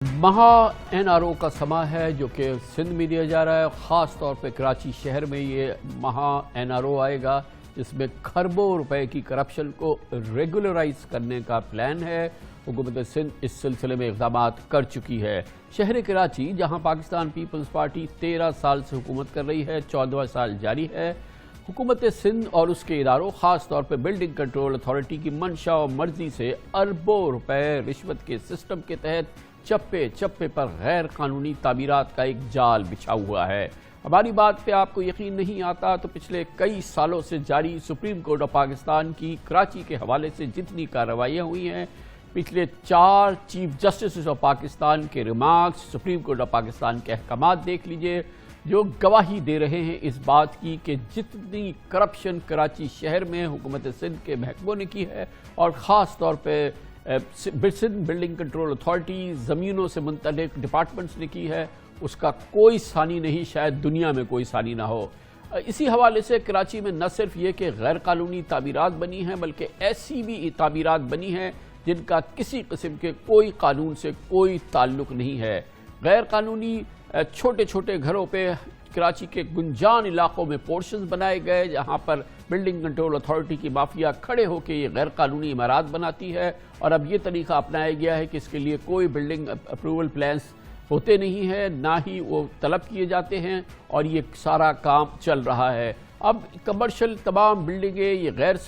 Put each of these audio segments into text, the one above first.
महा NRO का समा है जो कि सिंध में दिया जा रहा है। ख़ास तौर पे कराची शहर में ये महा NRO आएगा जिसमें खरबों रुपए की करप्शन को रेगुलराइज करने का प्लान है। हुकूमत सिंध इस सिलसिले में इक़दाम कर चुकी है। शहर कराची जहां पाकिस्तान पीपल्स पार्टी 13 साल से हुकूमत कर रही है, 14वां साल जारी है। हुकूमत सिंध और उसके इदारों ख़ास तौर पर बिल्डिंग कंट्रोल अथॉरिटी की मंशा और मर्जी से अरबों रुपए रिश्वत के सिस्टम के तहत चप्पे चप्पे पर गैर कानूनी तामीरात का एक जाल बिछा हुआ है। हमारी बात पे आपको यकीन नहीं आता तो पिछले कई सालों से जारी सुप्रीम कोर्ट ऑफ पाकिस्तान की कराची के हवाले से जितनी कार्रवाइयाँ हुई हैं, पिछले 4 चीफ जस्टिस ऑफ पाकिस्तान के remarks, supreme court of Pakistan के अहकामात देख लीजिए जो गवाही दे रहे हैं इस बात की कि जितनी करप्शन कराची शहर में हुकूमत सिंध के महकमों ने की है और ख़ास तौर पर सिंध बिल्डिंग कंट्रोल अथॉरिटी ज़मीनों से मुंतलिक डिपार्टमेंट्स ने की है, उसका कोई सानी नहीं, शायद दुनिया में कोई सानी ना हो। इसी हवाले से कराची में न सिर्फ ये कि गैर कानूनी तामीरात बनी हैं बल्कि ऐसी भी तामीरात बनी हैं जिनका किसी किस्म के कोई कानून से कोई ताल्लुक़ नहीं है। गैर कानूनी छोटे छोटे घरों पे कराची के गुंजान इलाकों में पोर्शंस बनाए गए जहां पर बिल्डिंग कंट्रोल अथॉरिटी की माफिया खड़े होकर ये गैर कानूनी इमारत बनाती है और अब ये तरीका अपनाया गया है कि इसके लिए कोई बिल्डिंग अप्रूवल प्लान्स होते नहीं है, ना ही वो तलब किए जाते हैं और ये सारा काम चल रहा है। अब कमर्शियल तमाम बिल्डिंगें, ये गैर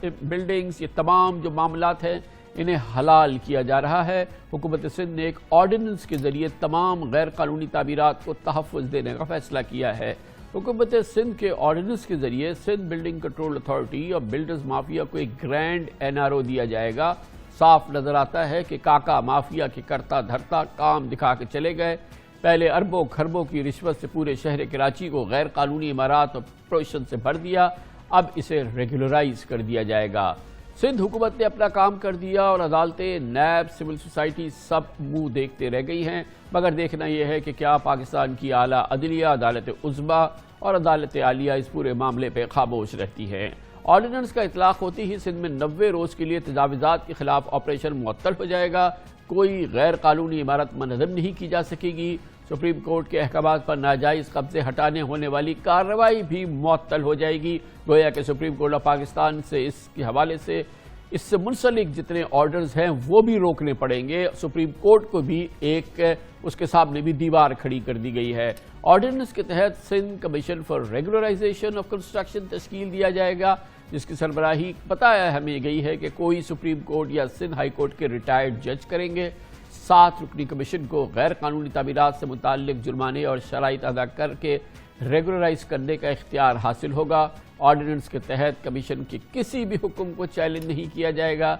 बिल्डिंग्स, ये तमाम जो मामलात हैं इन्हें हलाल किया जा रहा है। हुकूमत सिंध ने एक ऑर्डिनेंस के ज़रिए तमाम गैर कानूनी तामीरात को तहफ़्फ़ुज़ देने का फ़ैसला किया है। हुकूमत सिंध के ऑर्डिनेंस के ज़रिए सिंध बिल्डिंग कंट्रोल अथॉरिटी और बिल्डर्स माफिया को एक ग्रैंड NRO दिया जाएगा। साफ नज़र आता है कि काका माफिया के करता धरता काम दिखा के चले गए। पहले अरबों खरबों की रिश्वत से पूरे शहर कराची को गैर कानूनी इमारत और प्रोविशन से भर दिया, अब इसे रेगुलराइज कर दिया जाएगा। सिंध हुकूमत ने अपना काम कर दिया और अदालतें, नैब, सिविल सोसाइटी सब मुंह देखते रह गई हैं, मगर देखना यह है कि क्या पाकिस्तान की आला अदलिया, अदालत उज़्मा और अदालत आलिया इस पूरे मामले पर खामोश रहती हैं। ऑर्डिनेंस का इतलाक़ होती ही सिंध में 90 रोज़ के लिए तजावीज़ात के खिलाफ ऑपरेशन मुअत्तल हो जाएगा। कोई गैर कानूनी इमारत मनहदम नहीं की जा सकेगी। सुप्रीम कोर्ट के अहकाम पर नाजायज़ कब्जे हटाने होने वाली कार्रवाई भी मुअत्तल हो जाएगी। गोया कि सुप्रीम कोर्ट ऑफ पाकिस्तान से इसके हवाले से इससे मुंसलिक जितने ऑर्डर्स हैं वो भी रोकने पड़ेंगे। सुप्रीम कोर्ट को भी एक उसके सामने भी दीवार खड़ी कर दी गई है। ऑर्डिनेंस के तहत Sindh commission for regularisation of construction तश्कील दिया जाएगा जिसकी सरबराही बताया हमें गई है कि कोई सुप्रीम कोर्ट या सिंध हाई कोर्ट के रिटायर्ड जज करेंगे। 7 रुकनी कमीशन को गैर कानूनी तामीरात से मुताल्लिक जुर्माने और शराइत अदा करके रेगुलराइज करने का इख्तियार हासिल होगा। ऑर्डिनेंस के तहत कमीशन के किसी भी हुक्म को चैलेंज नहीं किया जाएगा,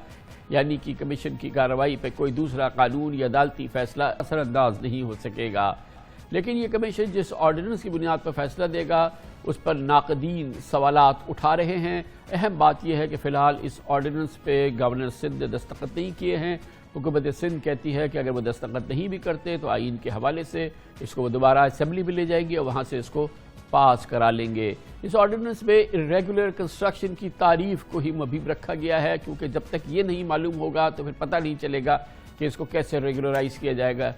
यानी कि कमीशन की कार्रवाई पर कोई दूसरा कानून या अदालती फैसला असरअंदाज नहीं हो सकेगा। लेकिन ये कमीशन जिस ऑर्डिनेंस की बुनियाद पर फैसला देगा उस पर नाक़दीन सवालात उठा रहे हैं। अहम बात यह है कि फ़िलहाल इस ऑर्डिनेंस पे गवर्नर सिंध ने दस्तखत नहीं किए हैं। हुकूमत सिंध कहती है कि अगर वो दस्तखत नहीं भी करते तो आईन के हवाले से इसको वो दोबारा असेंबली में ले जाएंगे और वहाँ से इसको पास करा लेंगे। इस ऑर्डिनेंस में इरेगुलर कंस्ट्रक्शन की तारीफ़ को ही मुबीम रखा गया है क्योंकि जब तक ये नहीं मालूम होगा तो फिर पता नहीं चलेगा कि इसको कैसे रेगुलराइज किया जाएगा।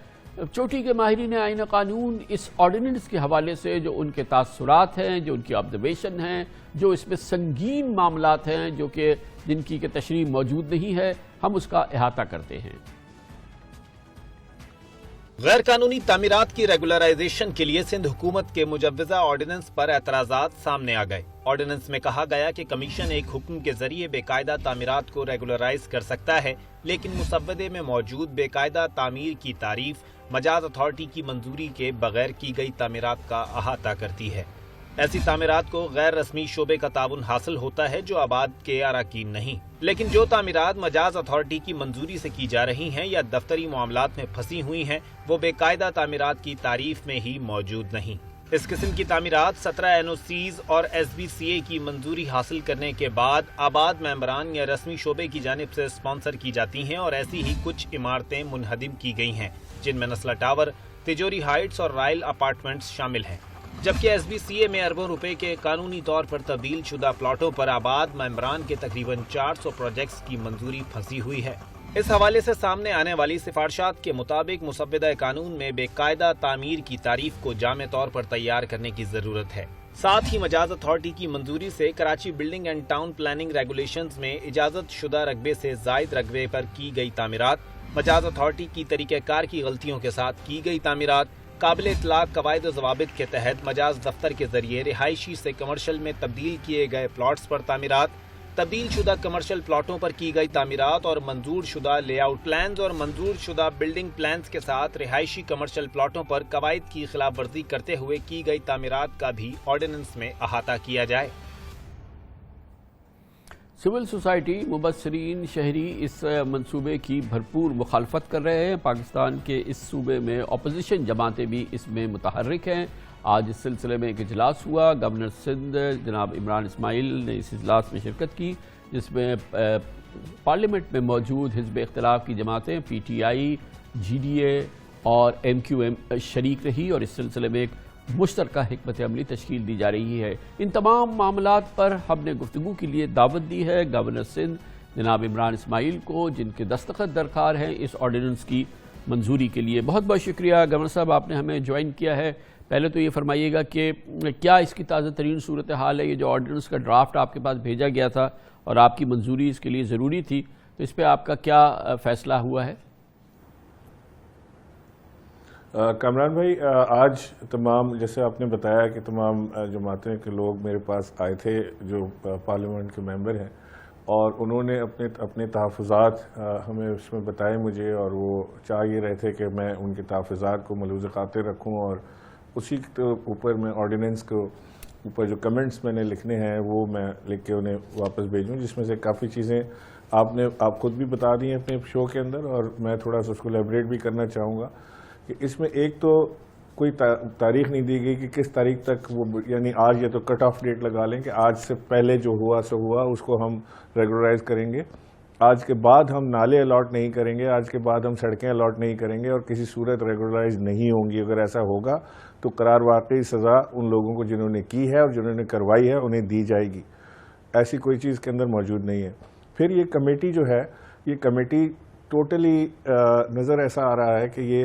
चोटी के माहिरीन आईन कानून इस ऑर्डिनेंस के हवाले से जो उनके तासुरात हैं, जो उनकी ऑब्जर्वेशन हैं, जो इसमें संगीन मामलात हैं जो कि जिनकी के तशरीह मौजूद नहीं है, हम उसका अहाता करते हैं। गैर कानूनी तामीरात की रेगुलराइजेशन के लिए सिंध हुकूमत के मुजव्वज़ा ऑर्डिनेंस पर एतराज़ात सामने आ गए। ऑर्डिनेंस में कहा गया कि कमीशन एक हुक्म के जरिए बेकायदा तामीरात को रेगुलराइज कर सकता है, लेकिन मुसव्वदे में मौजूद बेकायदा तामीर की तारीफ मजाज अथॉरिटी की मंजूरी के बगैर की गई तामीरात का अहाता करती है। ऐसी तामीरात को गैर रस्मी शोबे का ताउन हासिल होता है जो आबाद के अराकीन नहीं, लेकिन जो तामीरात मजाज अथॉरिटी की मंजूरी से की जा रही हैं या दफ्तरी मामलात में फंसी हुई हैं वो बेकायदा तामीरात की तारीफ में ही मौजूद नहीं। इस किस्म की तामीरात 17 NOCs और SBCA की मंजूरी हासिल करने के बाद आबाद मेंबरान या रस्मी शोबे की जानिब से स्पॉन्सर की जाती हैं और ऐसी ही कुछ इमारतें मुनहदिम की गई हैं जिनमें नस्ला टावर, तिजोरी हाइट्स और रॉयल अपार्टमेंट्स शामिल हैं। जबकि SBCA में अरबों रुपए के कानूनी तौर पर तब्दील शुदा प्लॉटों पर आबाद मेंबरान के तकरीबन 400 प्रोजेक्ट्स की मंजूरी फंसी हुई है। इस हवाले से सामने आने वाली सिफारिशात के मुताबिक मुसव्वदा कानून में बेकायदा तामीर की तारीफ को जामे तौर पर तैयार करने की जरूरत है। साथ ही मजाज अथॉरिटी की मंजूरी से Karachi building and town planning regulations में इजाजत शुदा रकबे से जायद रकबे पर की गई तामीरात, मजाज अथॉरिटी की तरीक़ेकार की गलतियों के साथ की गई तामीरात, काबिल इतलाक कवायद ज़वाबित के तहत मजाज दफ्तर के जरिए रिहायशी से कमर्शल में तब्दील किए गए प्लॉट्स पर तामीरात, तब्दील शुदा कमर्शियल प्लॉटों पर की गई तामीरात और मंजूर शुदा लेआउट प्लान्स और मंजूर शुदा बिल्डिंग प्लान्स के साथ रिहायशी कमर्शियल प्लॉटों पर कवायद की खिलाफ वर्जी करते हुए की गई तामीरात का भी ऑर्डिनेंस में अहाता किया जाए। सिविल सोसाइटी मुबस्सिरीन शहरी इस मंसूबे की भरपूर मुखालफत कर रहे हैं। पाकिस्तान के इस सूबे में अपोजिशन जमातें भी इसमें मुतहर्रिक हैं। आज इस सिलसिले में एक इजलास हुआ। गवर्नर सिंध जनाब इमरान इस्माइल ने इस इजलास में शिरकत की, जिसमें पार्लियामेंट में मौजूद हिज़्ब इख्तिलाफ की जमातें PTI, GDA और MQM शरीक रही और इस सिलसिले में एक मुश्तरका हिकमत अमली तश्कील दी जा रही है। इन तमाम मामलात पर हमने गुफ्तगू के लिए दावत दी है गवर्नर सिंध जनाब इमरान इस्माइल को, जिनके दस्तखत दरकार हैं इस ऑर्डिनेंस की मंजूरी के लिए। बहुत बहुत शुक्रिया गवर्नर साहब, आपने हमें ज्वाइन किया है। पहले तो ये फरमाइएगा कि क्या इसकी ताज़ा तरीन सूरत हाल है? ये जो ऑर्डिनेंस का ड्राफ्ट आपके पास भेजा गया था और आपकी मंजूरी इसके लिए ज़रूरी थी, तो इस पर आपका क्या फ़ैसला हुआ है? कामरान भाई, आज तमाम, जैसे आपने बताया कि तमाम जमातें के लोग मेरे पास आए थे जो पार्लियामेंट के मेंबर हैं, और उन्होंने अपने तहफ़्फ़ुज़ात हमें उसमें बताए मुझे, और वो चाह ये रहे थे कि मैं उनके तहफ़्फ़ुज़ात को मलूज़ ख़ातिर रखूँ और उसी के ऊपर मैं ऑर्डिनेंस को ऊपर जो कमेंट्स मैंने लिखने हैं वो मैं लिख के उन्हें वापस भेजूँ, जिसमें से काफ़ी चीज़ें आप खुद भी बता दी हैं अपने शो के अंदर, और मैं थोड़ा सा उसको एलैबोरेट भी करना चाहूँगा कि इसमें एक तो कोई तारीख नहीं दी गई कि किस तारीख तक वो, यानी आज या तो कट ऑफ डेट लगा लें कि आज से पहले जो हुआ सो हुआ, उसको हम रेगुलराइज करेंगे, आज के बाद हम नाले अलॉट नहीं करेंगे, आज के बाद हम सड़कें अलॉट नहीं करेंगे और किसी सूरत रेगुलराइज नहीं होंगी। अगर ऐसा होगा तो करार वाकई सज़ा उन लोगों को जिन्होंने की है और जिन्होंने करवाई है उन्हें दी जाएगी। ऐसी कोई चीज़ के अंदर मौजूद नहीं है। फिर ये कमेटी जो है, ये कमेटी टोटली नज़र ऐसा आ रहा है कि ये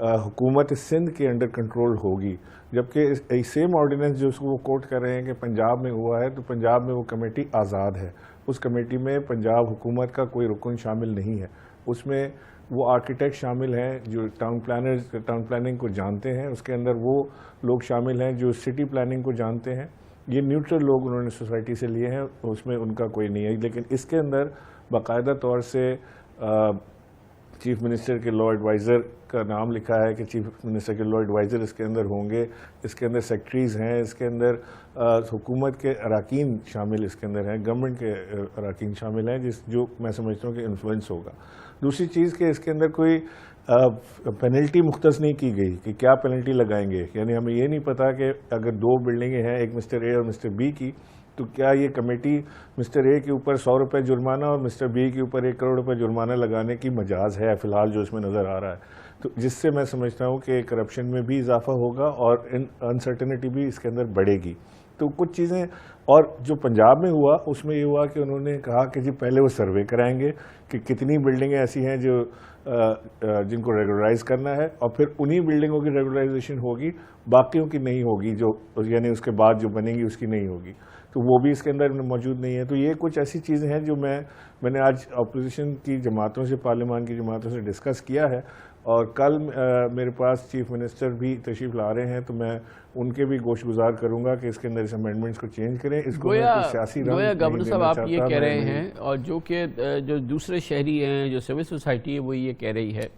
हुकूमत सिंध के अंडर कंट्रोल होगी, जबकि सेम ऑर्डिनेंस जो उसको वो कोट कर रहे हैं कि पंजाब में हुआ है, तो पंजाब में वो कमेटी आज़ाद है। उस कमेटी में पंजाब हुकूमत का कोई रुकन शामिल नहीं है। उसमें वो आर्किटेक्ट शामिल हैं जो टाउन प्लानिंग को जानते हैं, उसके अंदर वो लोग शामिल हैं जो सिटी प्लानिंग को जानते हैं। ये न्यूट्रल लोग उन्होंने सोसाइटी से लिए हैं, उसमें उनका कोई नहीं है। लेकिन इसके अंदर बाकायदा तौर से चीफ मिनिस्टर के लॉ एडवाइज़र का नाम लिखा है कि चीफ मिनिस्टर के लॉ एडवाइज़र इसके अंदर होंगे, इसके अंदर सेक्रेटरीज़ हैं, इसके अंदर हुकूमत के अराकीन शामिल इसके अंदर हैं, गवर्नमेंट के अराकीन शामिल हैं, जो मैं समझता हूँ कि इन्फ्लुएंस होगा। दूसरी चीज़ कि इसके अंदर कोई पेनल्टी मुख्तस नहीं की गई कि क्या पेनल्टी लगाएंगे, यानी हमें ये नहीं पता कि अगर दो बिल्डिंगें हैं, एक मिस्टर ए और मिस्टर बी की, तो क्या ये कमेटी मिस्टर ए के ऊपर 100 रुपये जुर्माना और मिस्टर बी के ऊपर 1 करोड़ रुपये जुर्माना लगाने की मजाज है फ़िलहाल जो इसमें नज़र आ रहा है, तो जिससे मैं समझता हूँ कि करप्शन में भी इजाफा होगा और अनसर्टेनिटी भी इसके अंदर बढ़ेगी। तो कुछ चीज़ें, और जो पंजाब में हुआ उसमें ये हुआ कि उन्होंने कहा कि जी पहले वो सर्वे कराएंगे कि कितनी बिल्डिंगें ऐसी हैं जो जिनको रेगुलराइज करना है, और फिर उन्हीं बिल्डिंगों की रेगुलराइजेशन होगी, बाकियों की नहीं होगी, जो यानी उसके बाद जो बनेंगी उसकी नहीं होगी, तो वो भी इसके अंदर मौजूद नहीं है। तो ये कुछ ऐसी चीज़ें हैं जो मैंने आज अपोजिशन की जमातों से, पार्लियामान की जमातों से डिस्कस किया है, और कल मेरे पास चीफ मिनिस्टर भी तशरीफ ला रहे हैं, तो मैं उनके भी गोश गुजार करूंगा कि इसके अंदर इस अमेंडमेंट्स को चेंज करें। इसको सियासी गवर्नर साहब आप ये कह रहे हैं, और जो दूसरे शहरी हैं, जो सिविल सोसाइटी है, वो ये कह रही है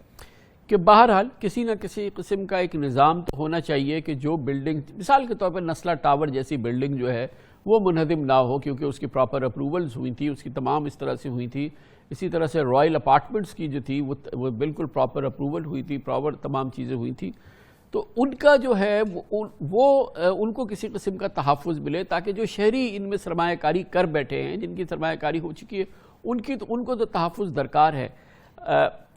कि बहरहाल किसी न किसी किस्म का एक निज़ाम तो होना चाहिए कि जो बिल्डिंग, मिसाल के तौर पर नस्ला टावर जैसी बिल्डिंग जो है वो मुनहदिम ना हो, क्योंकि उसकी प्रॉपर अप्रूवल्स हुई थी, उसकी तमाम इस तरह से हुई थी। इसी तरह से रॉयल अपार्टमेंट्स की जो थी वो बिल्कुल प्रॉपर अप्रूवल हुई थी, प्रॉपर तमाम चीज़ें हुई थी, तो उनका जो है वो उनको किसी किस्म का तहफ़्फ़ुज़ मिले, ताकि जो शहरी इनमें सरमायाकारी कर बैठे हैं, जिनकी सरमायाकारी हो चुकी है, उनको तो तहफ़्फ़ुज़ दरकार है।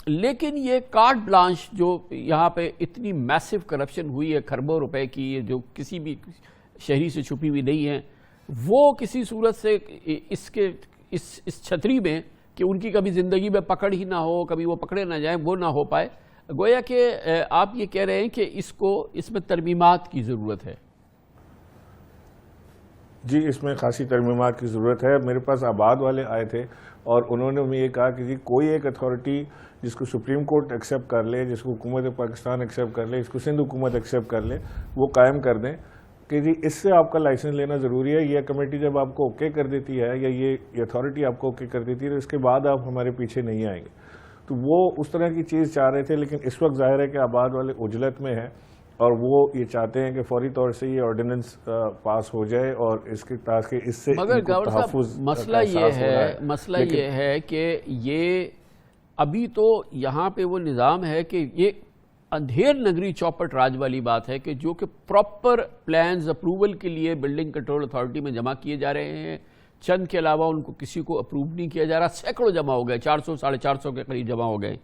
लेकिन ये कार्ड ब्लांश जो यहाँ पे इतनी मैसिव करप्शन हुई है, खरबों रुपए की, जो किसी भी शहरी से छुपी हुई नहीं है, वो किसी सूरत से इस छतरी में کہ ان کی کبھی زندگی میں پکڑ ہی نہ ہو, کبھی وہ پکڑے نہ جائیں, وہ نہ ہو پائے. گویا کہ آپ یہ کہہ رہے ہیں کہ اس میں ترمیمات کی ضرورت ہے. جی, اس میں خاصی ترمیمات کی ضرورت ہے. میرے پاس آباد والے آئے تھے اور انہوں نے ہمیں یہ کہا کہ جی کوئی ایک اتھارٹی جس کو سپریم کورٹ ایکسیپٹ کر لے, جس کو حکومت پاکستان ایکسیپٹ کر لے, جس کو سندھ حکومت ایکسیپٹ کر لے, وہ قائم کر دیں کہ جی اس سے آپ کا لائسنس لینا ضروری ہے. یہ کمیٹی جب آپ کو اوکے کر دیتی ہے یا یہ اتھارٹی آپ کو اوکے کر دیتی ہے تو اس کے بعد آپ ہمارے پیچھے نہیں آئیں گے. تو وہ اس طرح کی چیز چاہ رہے تھے, لیکن اس وقت ظاہر ہے کہ آباد والے عجلت میں ہیں اور وہ یہ چاتے ہیں کہ فوری طور سے یہ آرڈیننس پاس ہو جائے اور اس کے تاکہ اس سے مگر گورنر صاحب مسئلہ یہ ہے کہ یہ ابھی تو یہاں پہ وہ نظام ہے کہ یہ اندھیر نگری چوپٹ راج والی بات ہے کہ جو کہ پراپر پلانز اپروول کے لیے بلڈنگ کنٹرول اتھارٹی میں جمع کیے جا رہے ہیں, چند کے علاوہ ان کو کسی کو اپروو نہیں کیا جا رہا. سینکڑوں جمع ہو گئے, 400 450 کے قریب جمع ہو گئے,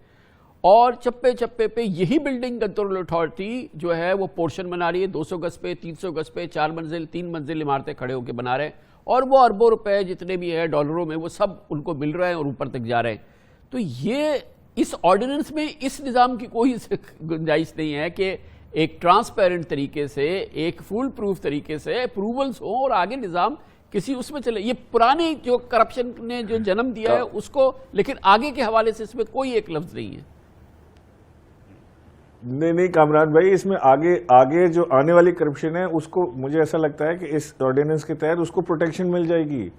اور چپے چپے پہ یہی بلڈنگ کنٹرول اتھارٹی جو ہے وہ پورشن بنا رہی ہے, 200 گز پہ, 300 گز پہ, 4 منزل 3 منزل عمارتیں کھڑے ہو کے بنا رہے ہیں, اور وہ اربوں روپے جتنے بھی ہے ڈالروں میں وہ سب ان کو مل رہے ہیں اور اوپر تک جا رہے ہیں. تو یہ اس آرڈیننس میں اس نظام کی کوئی گنجائش نہیں ہے کہ ایک ٹرانسپیرنٹ طریقے سے, ایک فول پروف طریقے سے اپروولز ہوں اور آگے نظام کسی اس میں چلے. یہ پرانی جو کرپشن نے جو جنم دیا ہے اس کو, لیکن آگے کے حوالے سے اس میں کوئی ایک لفظ نہیں ہے. نہیں کامران بھائی, اس میں آگے جو آنے والی کرپشن ہے اس کو مجھے ایسا لگتا ہے کہ اس آرڈیننس کے تحت اس کو پروٹیکشن مل جائے گی.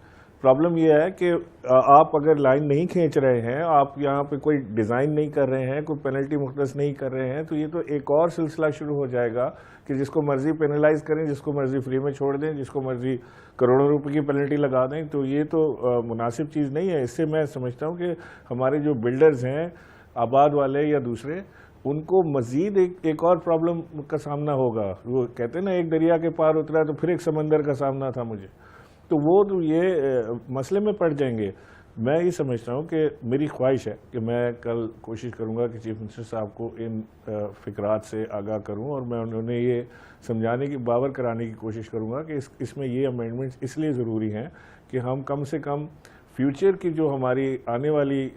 پرابلم یہ ہے کہ آپ اگر لائن نہیں کھینچ رہے ہیں, آپ یہاں پہ کوئی ڈیزائن نہیں کر رہے ہیں, کوئی پینلٹی مختص نہیں کر رہے ہیں, تو یہ تو ایک اور سلسلہ شروع ہو جائے گا کہ جس کو مرضی پینلائز کریں, جس کو مرضی فری میں چھوڑ دیں, جس کو مرضی کروڑوں روپے کی پینلٹی لگا دیں. تو یہ تو مناسب چیز نہیں ہے. اس سے میں سمجھتا ہوں کہ ہمارے جو بلڈرز ہیں آباد والے یا دوسرے, ان کو مزید ایک اور پرابلم کا سامنا ہوگا. وہ کہتے ہیں نا ایک دریا کے پار اترا تو پھر ایک سمندر کا سامنا تھا مجھے, تو وہ تو یہ مسئلے میں پڑ جائیں گے. میں یہ سمجھتا ہوں کہ میری خواہش ہے کہ میں کل کوشش کروں گا کہ چیف منسٹر صاحب کو ان فکرات سے آگاہ کروں, اور میں انہیں یہ سمجھانے کی باور کرانے کی کوشش کروں گا کہ اس میں یہ امینڈمنٹس اس لیے ضروری ہیں کہ ہم کم سے کم فیوچر کی جو ہماری آنے والی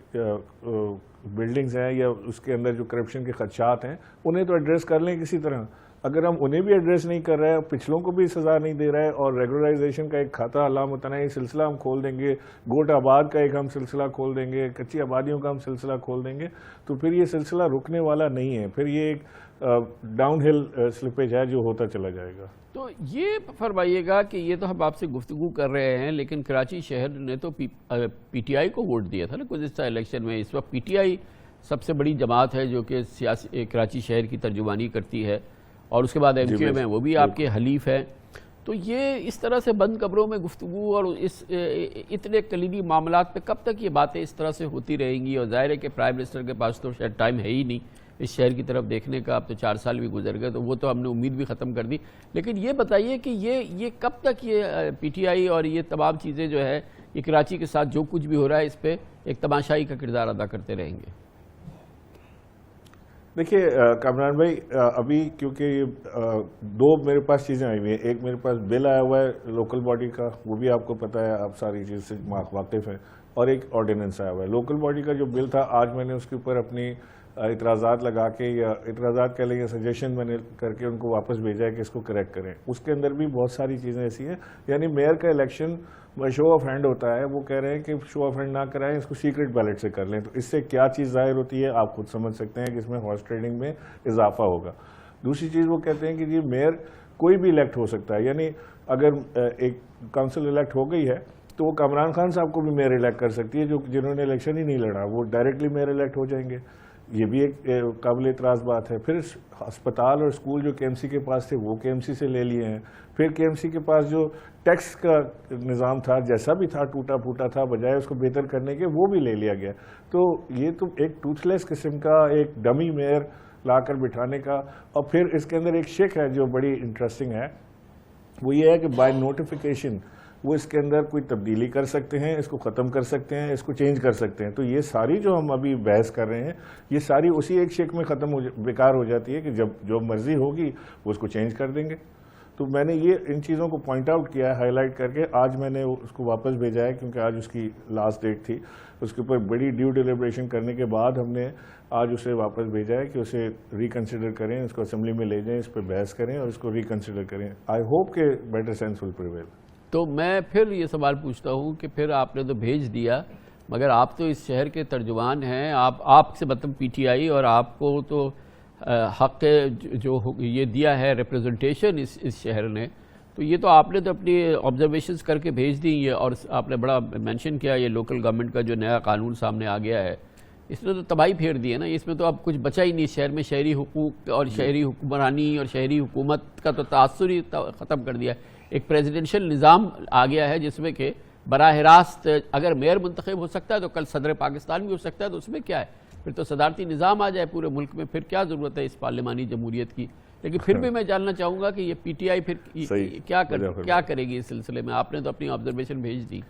بلڈنگز ہیں یا اس کے اندر جو کرپشن کے خدشات ہیں انہیں تو ایڈریس کر لیں کسی طرح. اگر ہم انہیں بھی ایڈریس نہیں کر رہے, پچھلوں کو بھی سزا نہیں دے رہے, اور ریگولرائزیشن کا ایک کھاتا لامتناہی سلسلہ ہم کھول دیں گے, گوٹ آباد کا ایک ہم سلسلہ کھول دیں گے, کچی آبادیوں کا ہم سلسلہ کھول دیں گے, تو پھر یہ سلسلہ رکنے والا نہیں ہے. پھر یہ ایک ڈاؤن ہل سلپیج ہے جو ہوتا چلا جائے گا. تو یہ فرمائیے گا کہ یہ تو ہم آپ سے گفتگو کر رہے ہیں, لیکن کراچی شہر نے تو پی ٹی آئی کو ووٹ دیا تھا نا گزشتہ الیکشن میں. اس وقت پی ٹی آئی سب سے بڑی جماعت ہے جو کہ سیاسی کراچی شہر کی ترجمانی کرتی ہے, اور اس کے بعد ایم کیو ایم ہے, وہ بھی آپ کے حلیف ہے. تو یہ اس طرح سے بند قبروں میں گفتگو اور اس اتنے کلیدی معاملات پہ کب تک یہ باتیں اس طرح سے ہوتی رہیں گی؟ اور ظاہر ہے کہ پرائم منسٹر کے پاس تو شاید ٹائم ہے ہی نہیں اس شہر کی طرف دیکھنے کا. اب تو 4 سال بھی گزر گئے, تو وہ تو ہم نے امید بھی ختم کر دی. لیکن یہ بتائیے کہ یہ کب تک یہ پی ٹی آئی اور یہ تمام چیزیں جو ہے یہ کراچی کے ساتھ جو کچھ بھی ہو رہا ہے اس پہ ایک تماشائی کا کردار ادا کرتے رہیں گے؟ دیکھیے کامران بھائی, ابھی کیونکہ 2 میرے پاس چیزیں آئی ہوئی ہیں. ایک میرے پاس بل آیا ہوا ہے لوکل باڈی کا, وہ بھی آپ کو پتہ ہے, آپ ساری چیز سے واقف ہیں, اور ایک آرڈیننس آیا ہوا ہے. لوکل باڈی کا جو بل تھا, آج میں نے اس کے اوپر اپنی اعتراضات لگا کے, یا اعتراضات کہہ لیں یا سجیشن میں نے کر کے ان کو واپس بھیجا ہے کہ اس کو کریکٹ کریں. اس کے اندر بھی بہت ساری چیزیں ایسی ہیں, یعنی میئر کا الیکشن شو آف ہینڈ ہوتا ہے. وہ کہہ رہے ہیں کہ شو آف ہینڈ نہ کرائیں, اس کو سیکرٹ بیلٹ سے کر لیں. تو اس سے کیا چیز ظاہر ہوتی ہے آپ خود سمجھ سکتے ہیں کہ اس میں ہارس ٹریڈنگ میں اضافہ ہوگا. دوسری چیز وہ کہتے ہیں کہ جی میئر کوئی بھی الیکٹ ہو سکتا ہے, یعنی اگر ایک کونسل الیکٹ ہو گئی ہے تو وہ کامران خان صاحب کو بھی میئر الیکٹ کر سکتی ہے, جنہوں نے الیکشن ہی نہیں لڑا, وہ ڈائریکٹلی میئر الیکٹ ہو جائیں گے. یہ بھی ایک قابل اعتراض بات ہے. پھر ہسپتال اور اسکول جو کے ایم سی کے پاس تھے وہ کے ایم سی سے لے لیے ہیں. پھر کے ایم سی کے پاس جو ٹیکس کا نظام تھا, جیسا بھی تھا, ٹوٹا پھوٹا تھا, بجائے اس کو بہتر کرنے کے وہ بھی لے لیا گیا. تو یہ تو ایک ٹوتھ لیس قسم کا ایک ڈمی میئر لا کر بٹھانے کا. اور پھر اس کے اندر ایک شک ہے جو بڑی انٹرسٹنگ ہے, وہ یہ ہے کہ بائی نوٹیفیکیشن وہ اس کے اندر کوئی تبدیلی کر سکتے ہیں, اس کو ختم کر سکتے ہیں, اس کو چینج کر سکتے ہیں. تو یہ ساری جو ہم ابھی بحث کر رہے ہیں یہ ساری اسی ایک شک میں بیکار ہو جاتی ہے کہ جب جو مرضی ہوگی وہ اس کو چینج کر دیں گے. تو میں نے یہ ان چیزوں کو پوائنٹ آؤٹ کیا ہے ہائی لائٹ کر کے. آج میں نے اس کو واپس بھیجا ہے کیونکہ آج اس کی لاسٹ ڈیٹ تھی. اس کے اوپر بڑی ڈیو ڈیلیبریشن کرنے کے بعد ہم نے آج اسے واپس بھیجا ہے کہ اسے ریکنسیڈر کریں, اس کو اسمبلی میں لے جائیں, اس پہ بحث کریں اور اس کو ریکنسیڈر کریں. آئی ہوپ کہ بیٹر سینس ول پریویل. تو میں پھر یہ سوال پوچھتا ہوں کہ پھر آپ نے تو بھیج دیا, مگر آپ تو اس شہر کے ترجمان ہیں, آپ سے مطلب پی ٹی آئی, اور آپ کو تو حق جو یہ دیا ہے ریپریزنٹیشن اس شہر نے, تو یہ تو آپ نے تو اپنی آبزرویشنز کر کے بھیج دی ہے. اور آپ نے بڑا مینشن کیا یہ لوکل گورنمنٹ کا جو نیا قانون سامنے آ گیا ہے, اس نے تو تباہی پھیر دی ہے نا. اس میں تو اب کچھ بچا ہی نہیں شہر میں. شہری حقوق اور شہری حکمرانی اور شہری حکومت کا تو تاثر ہی ختم کر دیا. ایک پریزیڈنشل نظام آ گیا ہے جس میں کہ براہ راست اگر میئر منتخب ہو سکتا ہے تو کل صدر پاکستان بھی ہو سکتا ہے, تو اس میں کیا ہے, پھر تو صدارتی نظام آ جائے پورے ملک میں, پھر کیا ضرورت ہے اس پارلیمانی جمہوریت کی. لیکن پھر بھی میں جاننا چاہوں گا کہ یہ پی ٹی آئی پھر کیا کرے گی اس سلسلے میں. آپ نے تو اپنی آبزرویشن بھیج دی.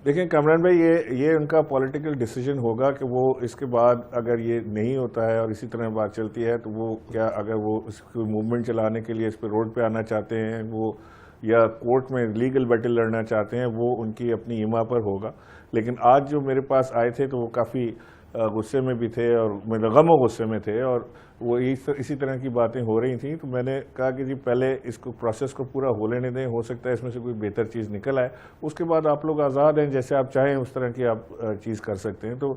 دیکھیں کامران بھائی, یہ ان کا پولیٹیکل ڈیسیجن ہوگا کہ وہ اس کے بعد اگر یہ نہیں ہوتا ہے اور اسی طرح بات چلتی ہے تو وہ کیا, اگر وہ اس کو موومنٹ چلانے کے لیے اس پہ روڈ پہ آنا چاہتے ہیں, وہ یا کورٹ میں لیگل بیٹل لڑنا چاہتے ہیں, وہ ان کی اپنی ایما پر ہوگا. لیکن آج جو میرے پاس آئے تھے تو وہ کافی غصے میں بھی تھے اور غم و غصے میں تھے, اور وہ اسی طرح کی باتیں ہو رہی تھیں. تو میں نے کہا کہ جی پہلے اس کو پروسیس کو پورا ہو لینے دیں, ہو سکتا ہے اس میں سے کوئی بہتر چیز نکل آئے, اس کے بعد آپ لوگ آزاد ہیں, جیسے آپ چاہیں اس طرح کی آپ چیز کر سکتے ہیں. تو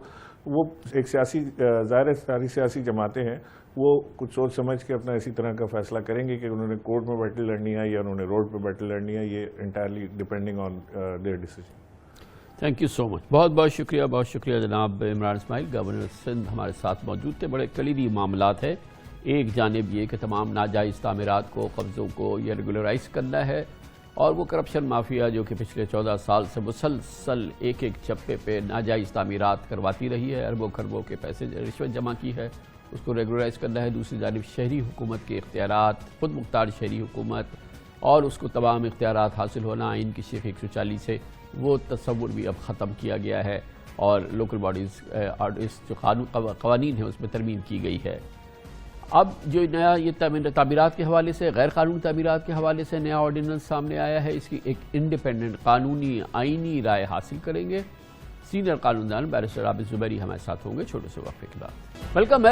وہ ایک سیاسی, ظاہر ساری سیاسی جماعتیں ہیں, وہ کچھ سوچ سمجھ کے اپنا اسی طرح کا فیصلہ کریں گے کہ انہوں نے کورٹ میں بیٹل لڑنی ہے یا انہوں نے روڈ پہ بیٹل لڑنی ہے. یہ entirely depending on their decision. Thank you so much. بہت شکریہ جناب عمران اسماعیل, گورنر سندھ ہمارے ساتھ موجود تھے. بڑے کلیدی معاملات ہیں. ایک جانب یہ کہ تمام ناجائز تعمیرات کو, قبضوں کو یہ ریگولرائز کرنا ہے, اور وہ کرپشن مافیا جو کہ پچھلے 14 سال سے مسلسل ایک چپے پہ ناجائز تعمیرات کرواتی رہی ہے, اربوں خربوں کے پیسے رشوت جمع کی ہے, اس کو ریگولرائز کرنا ہے. دوسری جانب شہری حکومت کے اختیارات, خود مختار شہری حکومت, اور اس کو تمام اختیارات حاصل ہونا آئین کی شیخ 140 سے, وہ تصور بھی اب ختم کیا گیا ہے, اور لوکل باڈیز اس جو قوانین ہیں اس میں ترمیم کی گئی ہے. اب جو نیا یہ تعمیرات کے حوالے سے, غیر قانونی تعمیرات کے حوالے سے نیا آرڈیننس سامنے آیا ہے, اس کی ایک انڈیپینڈنٹ قانونی آئینی رائے حاصل کریں گے. سینئر قانون دان بیرسٹر عابد زبیری ہمارے ساتھ ہوں گے چھوٹے سے وقفے کے بعد. ویلکم ہے.